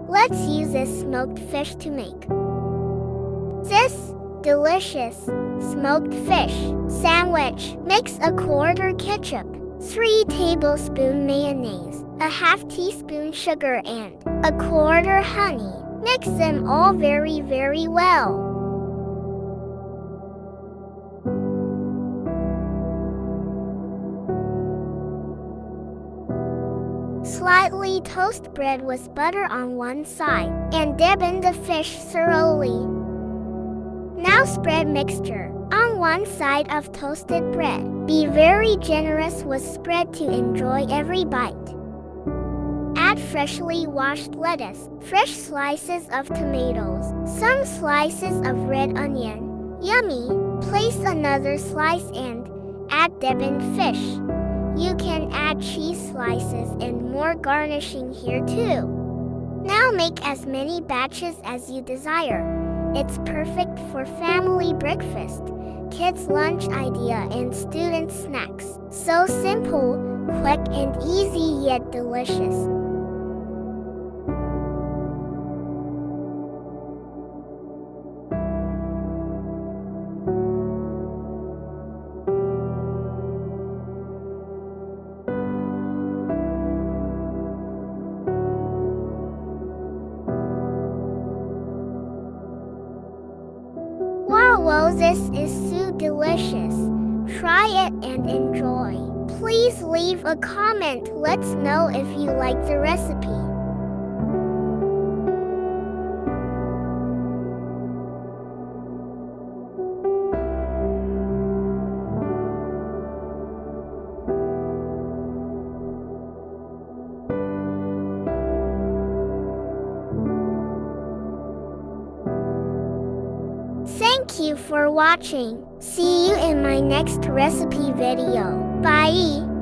Let's use this smoked fish to make this delicious smoked fish sandwich. Mix a quarter ketchup, 3 tablespoon mayonnaise, a half teaspoon sugar and a quarter honey. Mix them all very well. Slightly toast bread with butter on one side and dip in the fish thoroughly. Now spread mixture on one side of toasted bread. Be very generous with spread to enjoy every bite. Add freshly washed lettuce, fresh slices of tomatoes, some slices of red onion. Yummy! Place another slice and add dipped fish. You can add cheese slices and more garnishing here too. Now make as many batches as you desire. It's perfect for family breakfast, kids' lunch idea and student snacks. So simple, quick and easy yet delicious. Wow, this is so delicious. Try it and enjoy. Please leave a comment. Let's know if you like the recipe. Thank you for watching. See you in my next recipe video. Bye!